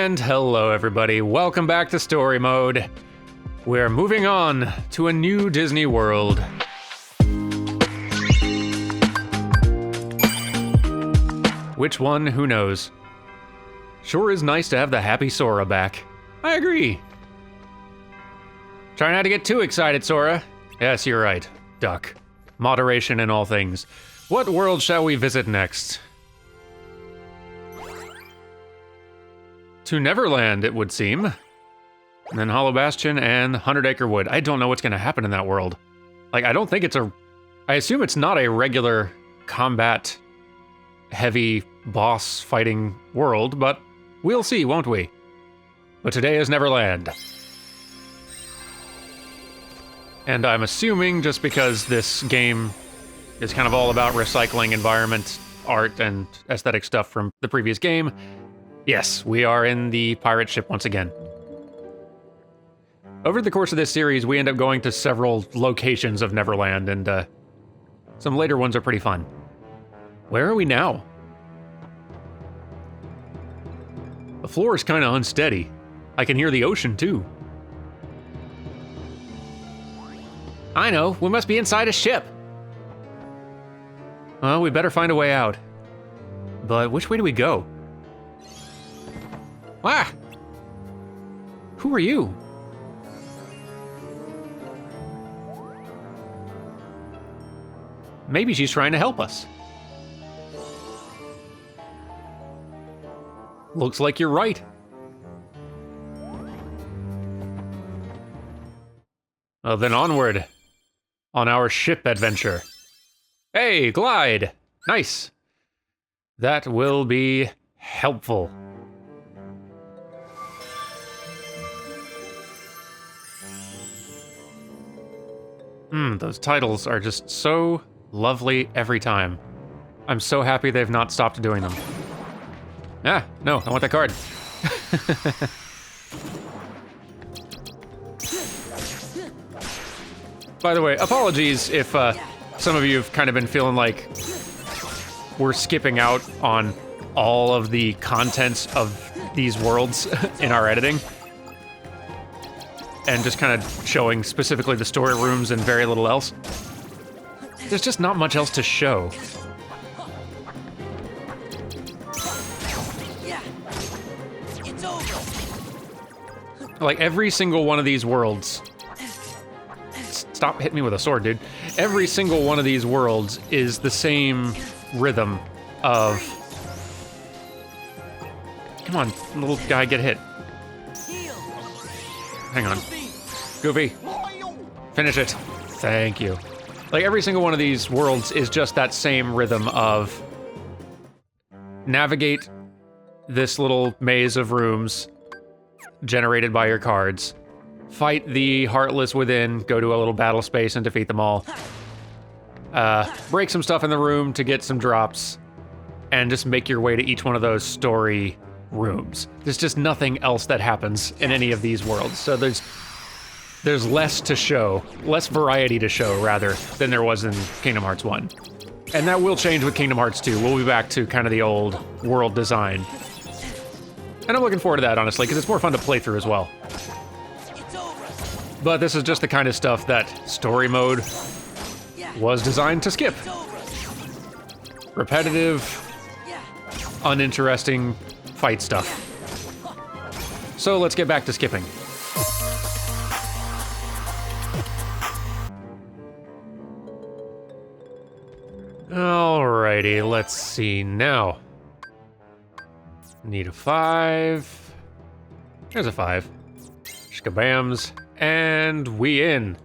And hello everybody, welcome back to Story Mode. We're moving on to a new Disney world. Which one, who knows? Sure is nice to have the happy Sora back. I agree. Try not to get too excited, Sora. Yes, you're right, duck. Moderation in all things. What world shall we visit next? To Neverland, it would seem. And then Hollow Bastion and 100 Acre Wood. I don't know what's gonna happen in that world. Like, I don't think it's I assume it's not a regular combat heavy boss fighting world, but we'll see, won't we? But today is Neverland. And I'm assuming just because this game is kind of all about recycling environment, art, and aesthetic stuff from the previous game, yes, we are in the pirate ship once again. Over the course of this series, we end up going to several locations of Neverland, and some later ones are pretty fun. Where are we now? The floor is kind of unsteady. I can hear the ocean, too. I know, we must be inside a ship. Well, we better find a way out. But which way do we go? Ah! Who are you? Maybe she's trying to help us. Looks like you're right. Well, then onward. On our ship adventure. Hey, glide! Nice. That will be helpful. Those titles are just so lovely every time. I'm so happy they've not stopped doing them. Ah, no, I want that card. By the way, apologies if some of you have kind of been feeling like we're skipping out on all of the contents of these worlds in our editing. And just kind of showing specifically the story rooms and very little else. There's just not much else to show. It's over. Like every single one of these worlds. Stop hitting me with a sword, dude. Every single one of these worlds is the same rhythm of... Come on, little guy, get hit. Hang on. Goofy. Finish it. Thank you. Like, every single one of these worlds is just that same rhythm of... Navigate this little maze of rooms generated by your cards. Fight the Heartless within, go to a little battle space and defeat them all. Break some stuff in the room to get some drops. And just make your way to each one of those story rooms. There's just nothing else that happens in any of these worlds. So there's less to show, less variety to show, rather, than there was in Kingdom Hearts 1. And that will change with Kingdom Hearts 2. We'll be back to kind of the old world design. And I'm looking forward to that, honestly, because it's more fun to play through as well. But this is just the kind of stuff that story mode was designed to skip. Repetitive, uninteresting fight stuff. So let's get back to skipping. Alrighty, let's see now. Need a 5. There's a 5. Shkabams, and we in.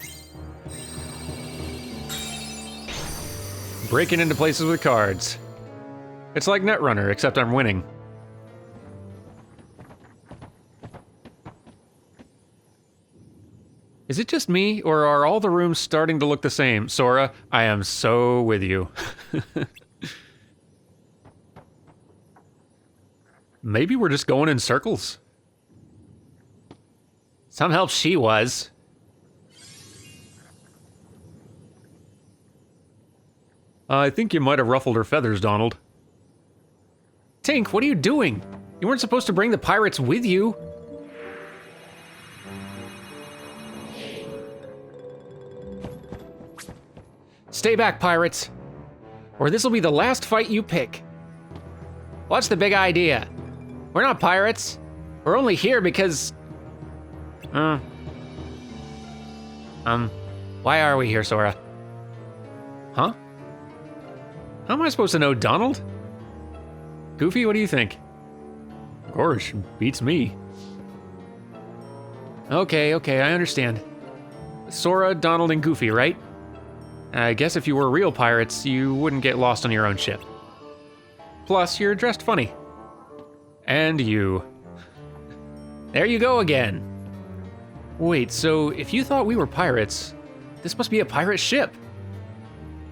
Breaking into places with cards. It's like Netrunner, except I'm winning. Is it just me, or are all the rooms starting to look the same? Sora, I am so with you. Maybe we're just going in circles. Some help she was. I think you might have ruffled her feathers, Donald. Tink, what are you doing? You weren't supposed to bring the pirates with you. Stay back, pirates, or this'll be the last fight you pick. What's the big idea? We're not pirates. We're only here because... Why are we here, Sora? Huh? How am I supposed to know Donald? Goofy, what do you think? Gosh, beats me. Okay, I understand. Sora, Donald, and Goofy, right? I guess if you were real pirates, you wouldn't get lost on your own ship. Plus, you're dressed funny. And you. There you go again. Wait, so if you thought we were pirates, this must be a pirate ship.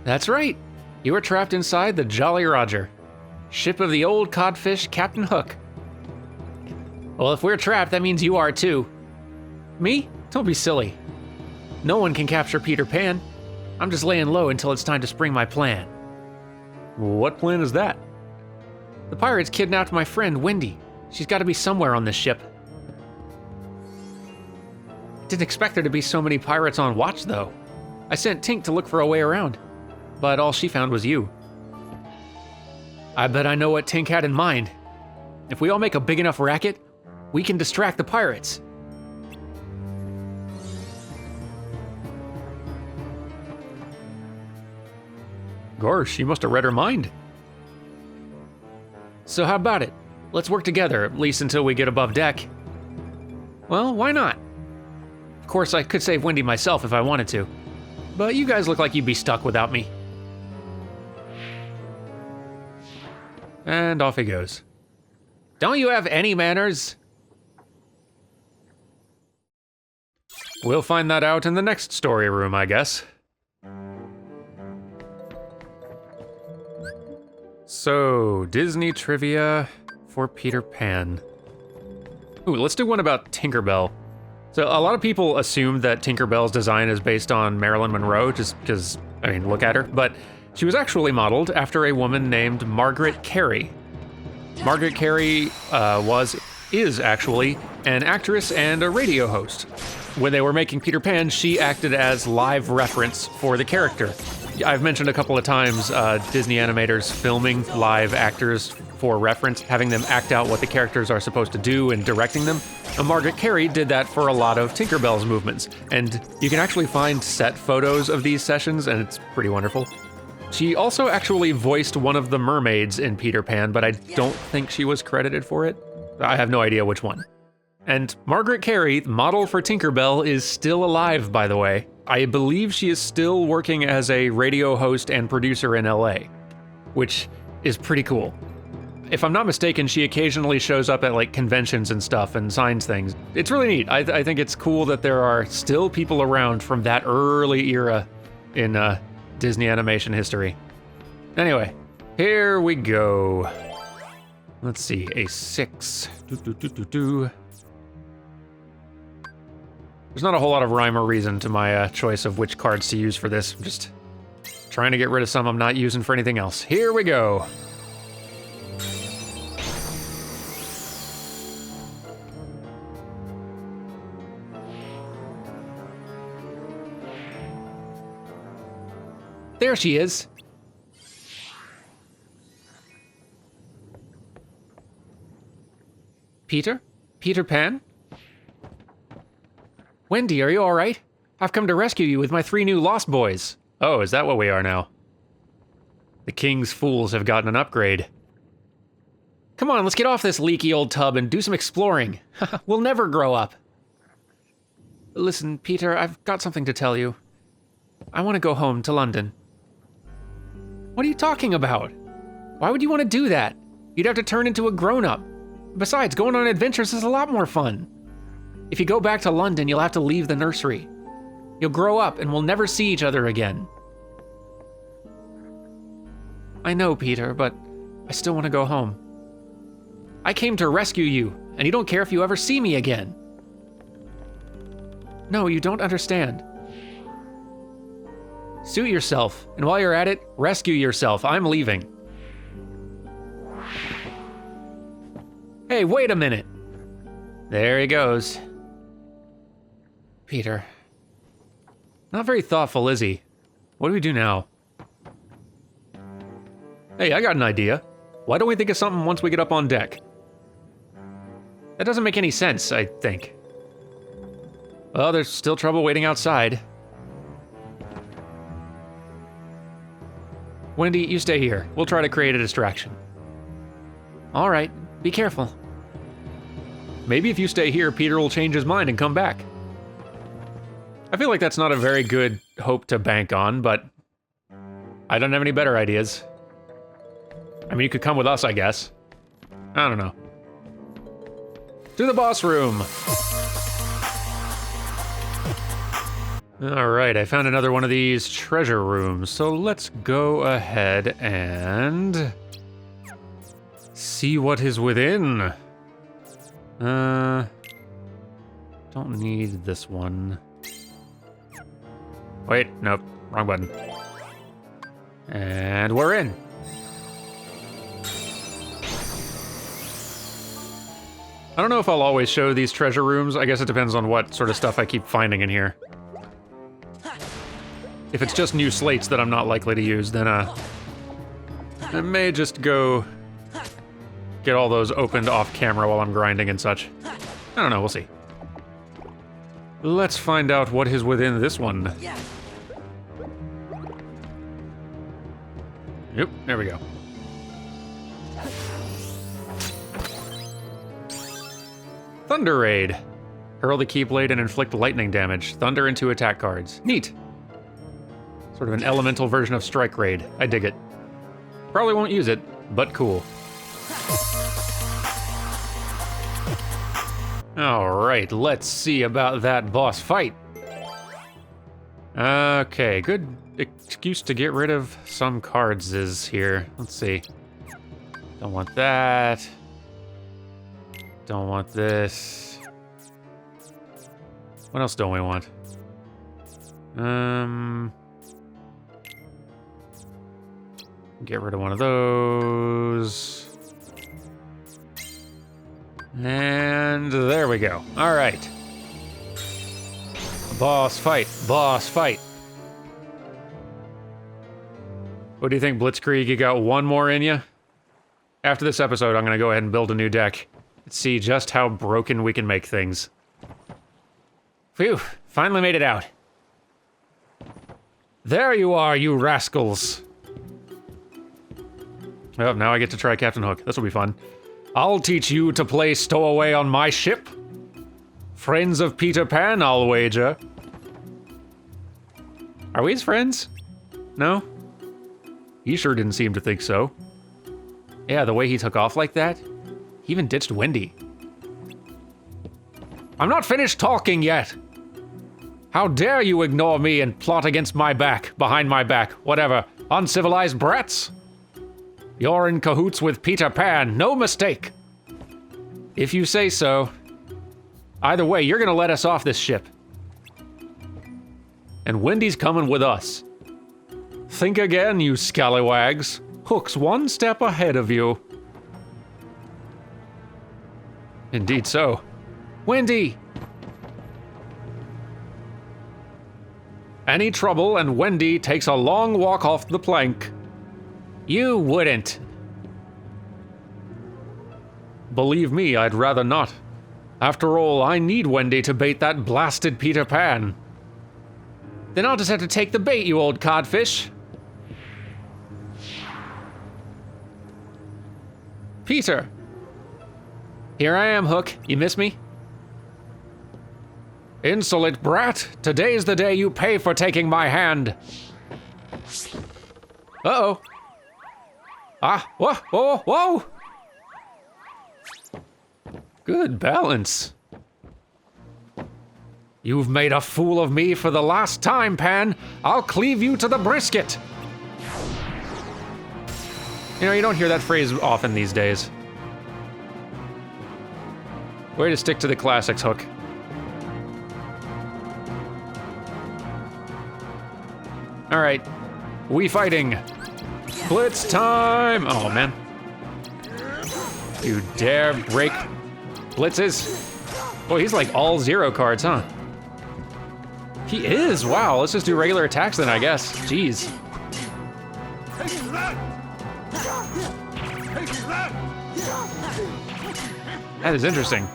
That's right. You were trapped inside the Jolly Roger, ship of the old codfish Captain Hook. Well, if we're trapped, that means you are too. Me? Don't be silly. No one can capture Peter Pan. I'm just laying low until it's time to spring my plan. What plan is that? The pirates kidnapped my friend, Wendy. She's got to be somewhere on this ship. I didn't expect there to be so many pirates on watch, though. I sent Tink to look for a way around, but all she found was you. I bet I know what Tink had in mind. If we all make a big enough racket, we can distract the pirates. Gosh, she must have read her mind. So how about it? Let's work together, at least until we get above deck. Well, why not? Of course, I could save Wendy myself if I wanted to, but you guys look like you'd be stuck without me. And off he goes. Don't you have any manners? We'll find that out in the next story room, I guess. So, Disney trivia for Peter Pan. Ooh, let's do one about Tinkerbell. So, a lot of people assume that Tinkerbell's design is based on Marilyn Monroe, just because, I mean, look at her. But she was actually modeled after a woman named Margaret Carey. Margaret Carey is actually an actress and a radio host. When they were making Peter Pan, she acted as live reference for the character. I've mentioned a couple of times Disney animators filming live actors for reference, having them act out what the characters are supposed to do and directing them. And Margaret Carey did that for a lot of Tinkerbell's movements. And you can actually find set photos of these sessions, and it's pretty wonderful. She also actually voiced one of the mermaids in Peter Pan, but I don't think she was credited for it. I have no idea which one. And Margaret Carey, model for Tinkerbell, is still alive, by the way. I believe she is still working as a radio host and producer in LA, which is pretty cool. If I'm not mistaken, she occasionally shows up at like conventions and stuff and signs things. It's really neat. I think it's cool that there are still people around from that early era in Disney animation history. Anyway, here we go. Let's see, a 6. There's not a whole lot of rhyme or reason to my choice of which cards to use for this. I'm just trying to get rid of some I'm not using for anything else. Here we go. There she is. Peter? Peter Pan? Wendy, are you all right? I've come to rescue you with my 3 new Lost Boys. Oh, is that what we are now? The King's fools have gotten an upgrade. Come on, let's get off this leaky old tub and do some exploring. We'll never grow up. Listen, Peter, I've got something to tell you. I want to go home to London. What are you talking about? Why would you want to do that? You'd have to turn into a grown-up. Besides, going on adventures is a lot more fun. If you go back to London, you'll have to leave the nursery. You'll grow up and we'll never see each other again. I know, Peter, but I still want to go home. I came to rescue you, and you don't care if you ever see me again. No, you don't understand. Suit yourself, and while you're at it, rescue yourself. I'm leaving. Hey, wait a minute. There he goes. Peter. Not very thoughtful, is he? What do we do now? Hey, I got an idea. Why don't we think of something once we get up on deck? That doesn't make any sense, I think. Well, there's still trouble waiting outside. Wendy, you stay here. We'll try to create a distraction. All right, be careful. Maybe if you stay here, Peter will change his mind and come back. I feel like that's not a very good hope to bank on, but I don't have any better ideas. I mean, you could come with us, I guess. I don't know. To the boss room! Alright, I found another one of these treasure rooms, so let's go ahead and see what is within. Don't need this one. Wait, nope, wrong button. And we're in. I don't know if I'll always show these treasure rooms. I guess it depends on what sort of stuff I keep finding in here. If it's just new slates that I'm not likely to use, then I may just go get all those opened off camera while I'm grinding and such. I don't know, we'll see. Let's find out what is within this one. Yep, there we go. Thunder Raid. Hurl the Keyblade and inflict lightning damage. Thunder into attack cards. Neat. Sort of an elemental version of Strike Raid. I dig it. Probably won't use it, but cool. Alright, let's see about that boss fight. Okay, good excuse to get rid of some cards is here. Let's see. Don't want that. Don't want this. What else don't we want? Get rid of one of those. And there we go. All right. Boss fight, boss fight. What do you think, Blitzkrieg? You got one more in you? After this episode, I'm gonna go ahead and build a new deck. Let's see just how broken we can make things. Phew, finally made it out. There you are, you rascals. Oh, now I get to try Captain Hook. This will be fun. I'll teach you to play stowaway on my ship. Friends of Peter Pan, I'll wager. Are we his friends? No? He sure didn't seem to think so. Yeah, the way he took off like that. He even ditched Wendy. I'm not finished talking yet. How dare you ignore me and plot against my back, behind my back, whatever. Uncivilized brats? You're in cahoots with Peter Pan, no mistake. If you say so. Either way, you're gonna let us off this ship. And Wendy's coming with us. Think again, you scallywags. Hook's one step ahead of you. Indeed so. Wendy! Any trouble and Wendy takes a long walk off the plank. You wouldn't. Believe me, I'd rather not. After all, I need Wendy to bait that blasted Peter Pan. Then I'll just have to take the bait, you old codfish. Peter. Here I am, Hook. You miss me? Insolent brat. Today's the day you pay for taking my hand. Uh-oh. Ah, whoa, whoa, whoa! Good balance. You've made a fool of me for the last time, Pan. I'll cleave you to the brisket. You know, you don't hear that phrase often these days. Way to stick to the classics, Hook. All right, we fighting. Blitz time! Oh, man. You dare break blitzes? Boy, he's like all 0 cards, huh? He is, wow. Let's just do regular attacks then, I guess. Jeez. That is interesting.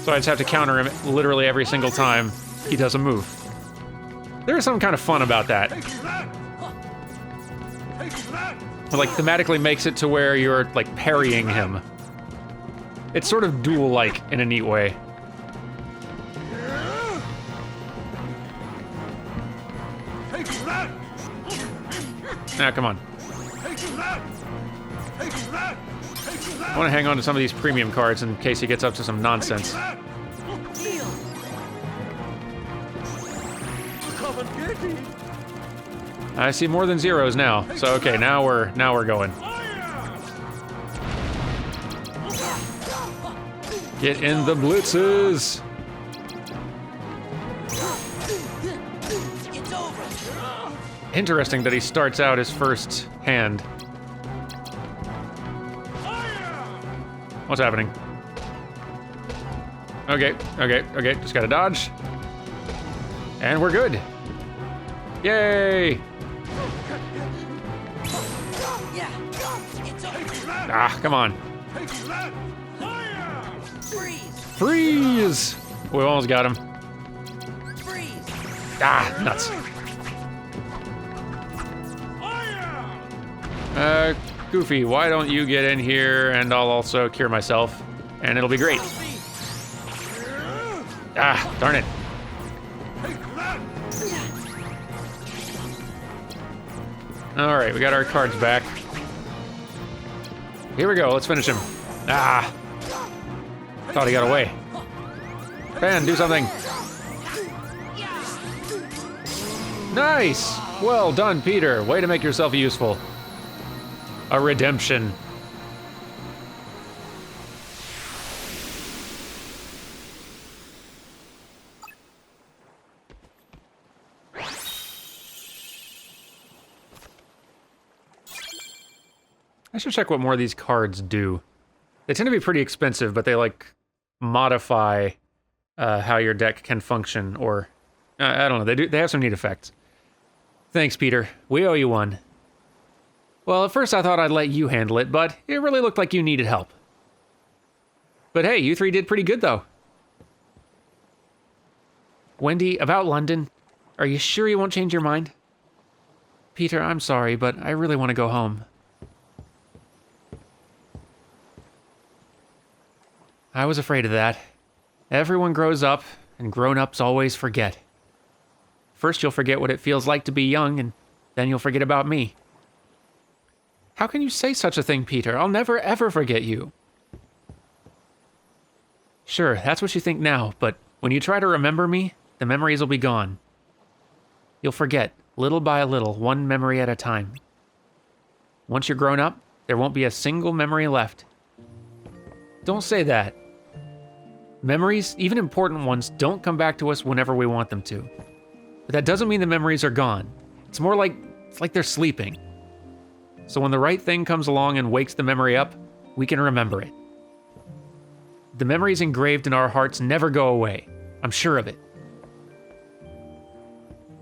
So I just have to counter him literally every single time he does a move. There is some kind of fun about that. It, like, thematically makes it to where you're, like, parrying him. It's sort of duel-like in a neat way. Now, come on. I want to hang on to some of these premium cards in case he gets up to some nonsense. I see more than 0s now. So okay, now we're going. Get in the blitzes. Interesting that he starts out his first hand. What's happening? Okay, just gotta dodge. And we're good. Yay! Ah, come on. Freeze! We almost got him. Ah, nuts. Goofy, why don't you get in here and I'll also cure myself, and it'll be great. Ah, darn it. All right, we got our cards back. Here we go, let's finish him. Ah, thought he got away. Ben, do something. Nice, well done, Peter. Way to make yourself useful. A redemption. I should check what more of these cards do. They tend to be pretty expensive, but they like modify how your deck can function, or I don't know. They have some neat effects. Thanks, Peter. We owe you one. Well, at first I thought I'd let you handle it, but it really looked like you needed help. But hey, you 3 did pretty good, though. Wendy, about London, are you sure you won't change your mind? Peter, I'm sorry, but I really want to go home. I was afraid of that. Everyone grows up, and grown-ups always forget. First you'll forget what it feels like to be young, and then you'll forget about me. How can you say such a thing, Peter? I'll never, ever forget you. Sure, that's what you think now, but when you try to remember me, the memories will be gone. You'll forget, little by little, one memory at a time. Once you're grown up, there won't be a single memory left. Don't say that. Memories, even important ones, don't come back to us whenever we want them to. But that doesn't mean the memories are gone. It's more like, they're sleeping. So when the right thing comes along and wakes the memory up, we can remember it. The memories engraved in our hearts never go away. I'm sure of it.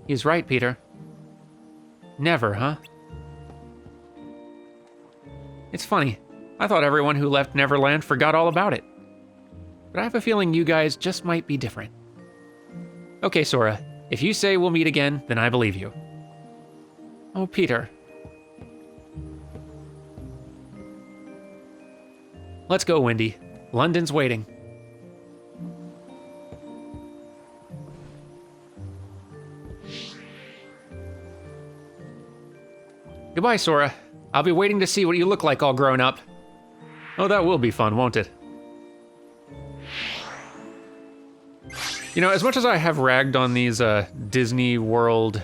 He's right, Peter. Never, huh? It's funny. I thought everyone who left Neverland forgot all about it. But I have a feeling you guys just might be different. Okay, Sora. If you say we'll meet again, then I believe you. Oh, Peter. Let's go, Wendy. London's waiting. Goodbye, Sora. I'll be waiting to see what you look like all grown up. Oh, that will be fun, won't it? You know, as much as I have ragged on these Disney World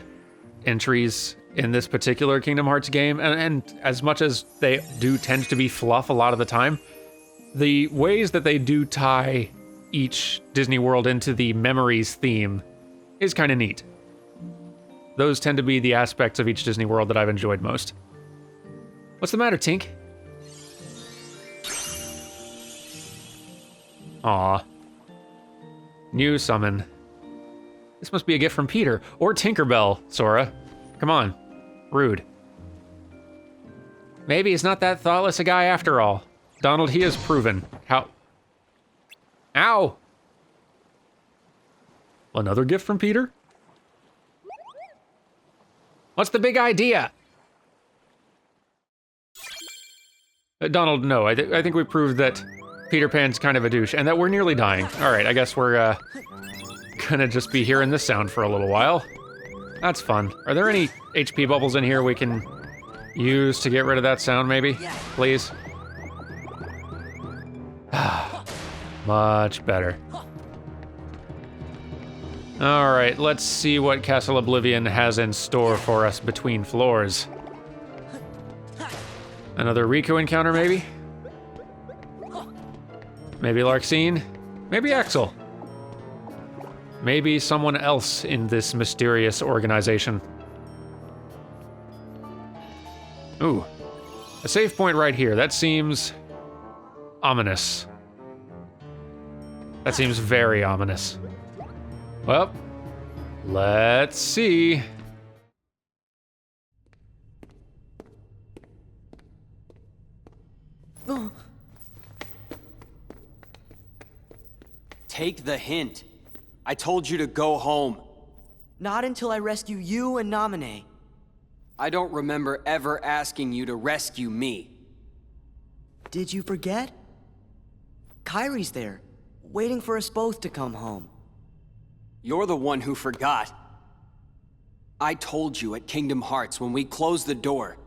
entries in this particular Kingdom Hearts game, and as much as they do tend to be fluff a lot of the time, the ways that they do tie each Disney World into the Memories theme is kind of neat. those tend to be the aspects of each Disney World that I've enjoyed most. What's the matter, Tink? Aw. New summon. This must be a gift from Peter, or Tinkerbell, Sora. Come on. Rude. Maybe he's not that thoughtless a guy after all. Donald, he has proven how... Ow! Another gift from Peter? What's the big idea? Donald, no. I think we proved that Peter Pan's kind of a douche, and that we're nearly dying. Alright, I guess we're, gonna just be hearing this sound for a little while. That's fun. Are there any HP bubbles in here we can use to get rid of that sound, maybe? Please? Much better. Alright, let's see what Castle Oblivion has in store for us between floors. Another Riku encounter, maybe? Maybe Larxene? Maybe Axel? Maybe someone else in this mysterious organization. Ooh. A save point right here. That seems... ominous. That seems very ominous. Well, let's see. Take the hint. I told you to go home. Not until I rescue you and Namine. I don't remember ever asking you to rescue me. Did you forget? Kyrie's there, waiting for us both to come home. You're the one who forgot. I told you at Kingdom Hearts when we closed the door.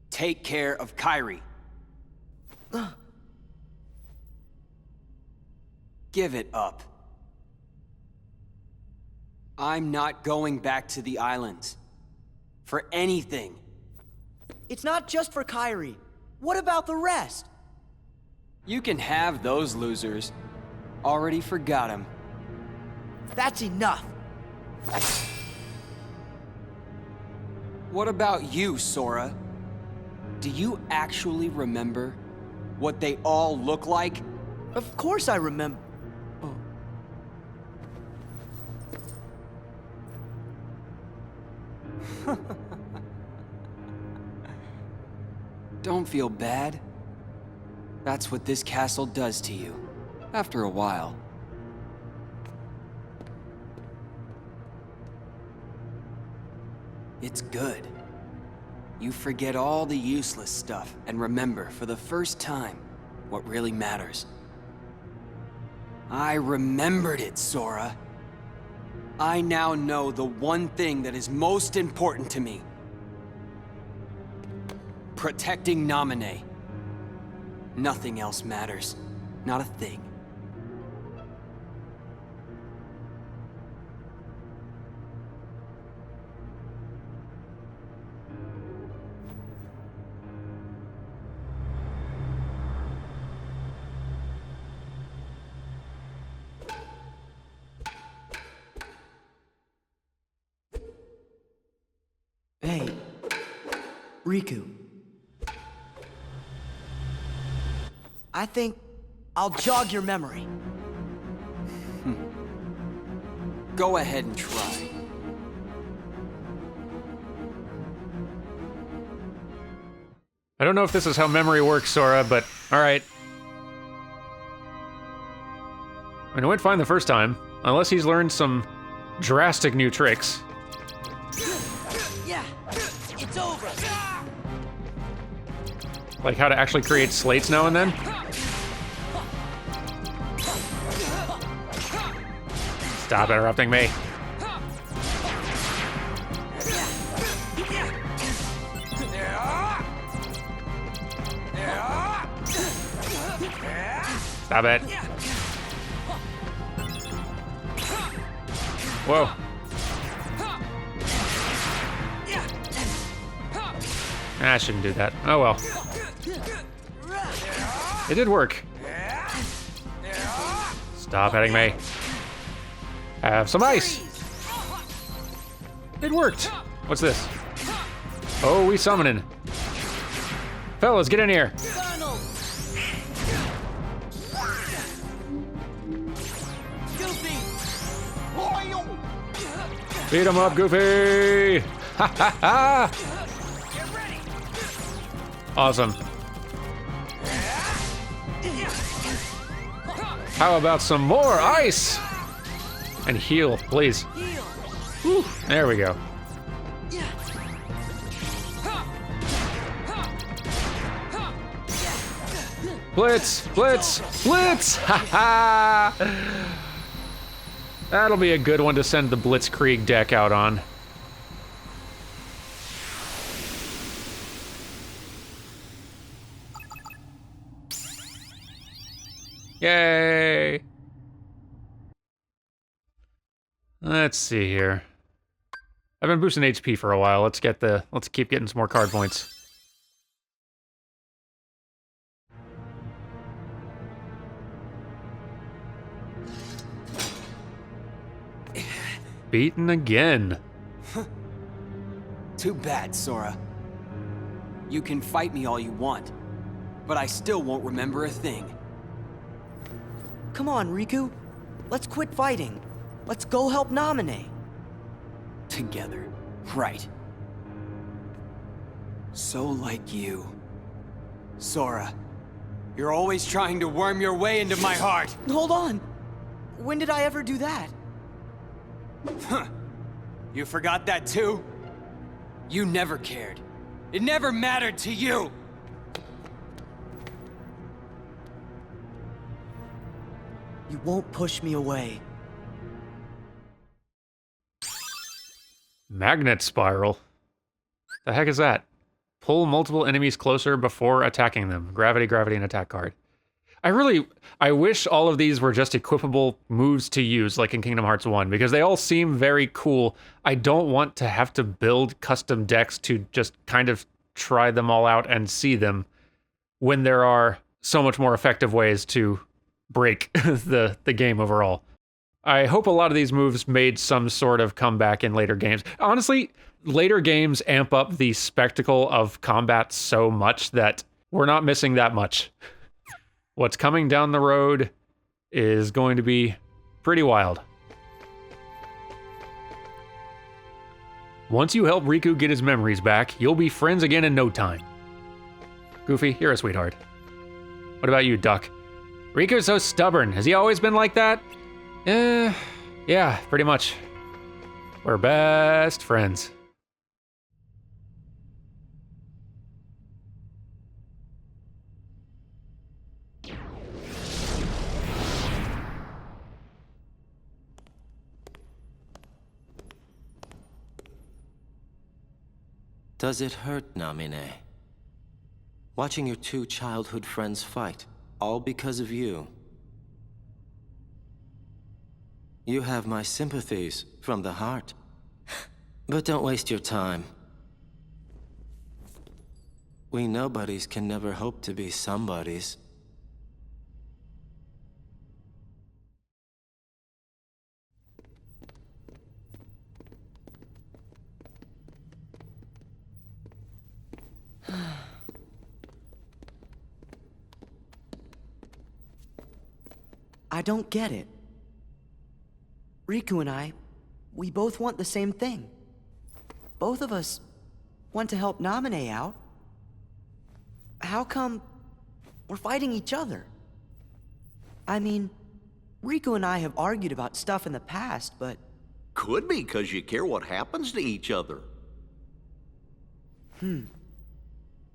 Take care of Kyrie. Give it up. I'm not going back to the islands. For anything. It's not just for Kyrie. What about the rest? You can have those losers. Already forgot him. That's enough. What about you, Sora? Do you actually remember what they all look like? Of course I remember. Don't feel bad. That's what this castle does to you, after a while. It's good. You forget all the useless stuff and remember for the first time what really matters. I remembered it, Sora. I now know the one thing that is most important to me. Protecting Namine. Nothing else matters. Not a thing. Hey, Riku. I think I'll jog your memory. Go ahead and try. I don't know if this is how memory works, Sora, but alright. I mean, it went fine the first time, unless he's learned some drastic new tricks. Yeah, it's over. Like how to actually create slates now and then? Stop interrupting me. Stop it. Whoa. I shouldn't do that. Oh well. It did work. Stop hitting me. Have some ice. It worked! What's this? Oh, we summoning. Fellas, get in here. Beat him up, Goofy! Ha ha ha! Awesome. How about some more ice? And heal, please. Whew, there we go. Blitz! Blitz! Blitz! Ha ha! That'll be a good one to send the Blitzkrieg deck out on. Yay! Let's see here. I've been boosting HP for a while. Let's keep getting some more card points. Beaten again. Too bad, Sora. You can fight me all you want, but I still won't remember a thing. Come on, Riku. Let's quit fighting. Let's go help Naminé. Together. Right. So like you. Sora, you're always trying to worm your way into my heart. Hold on. When did I ever do that? Huh. You forgot that too? You never cared. It never mattered to you! You won't push me away. Magnet Spiral. The heck is that? Pull multiple enemies closer before attacking them. Gravity, gravity, and attack card. I wish all of these were just equipable moves to use, like in Kingdom Hearts 1, because they all seem very cool. I don't want to have to build custom decks to just kind of try them all out and see them, when there are so much more effective ways to break the game overall. I hope a lot of these moves made some sort of comeback in later games. Honestly, later games amp up the spectacle of combat so much that we're not missing that much. What's coming down the road is going to be pretty wild. Once you help Riku get his memories back, you'll be friends again in no time. Goofy, you're a sweetheart. What about you, Duck? Riku's so stubborn. Has he always been like that? Yeah, pretty much. We're best friends. Does it hurt, Naminé? Watching your two childhood friends fight, all because of you. You have my sympathies from the heart. But don't waste your time. We nobodies can never hope to be somebodies. I don't get it. Riku and I, we both want the same thing. Both of us want to help Naminé out. How come we're fighting each other? I mean, Riku and I have argued about stuff in the past, but... Could be because you care what happens to each other.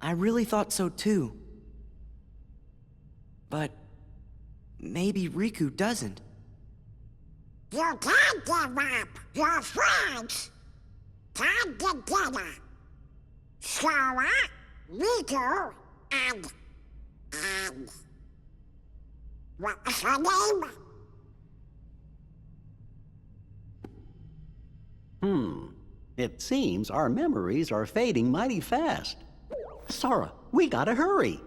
I really thought so too. But maybe Riku doesn't. You can't give up your friends. Come together. Sora, Riku, and... What's her name? It seems our memories are fading mighty fast. Sora, we gotta hurry.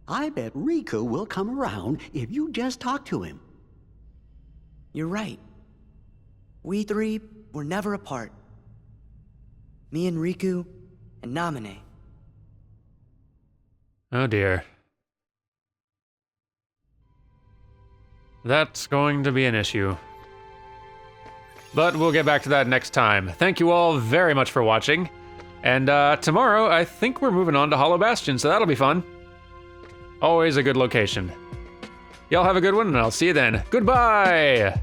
I bet Riku will come around if you just talk to him. You're right. We three were never apart. Me and Riku and Namine. Oh dear. That's going to be an issue. But we'll get back to that next time. Thank you all very much for watching. And tomorrow, I think we're moving on to Hollow Bastion, so that'll be fun. Always a good location. Y'all have a good one, and I'll see you then. Goodbye!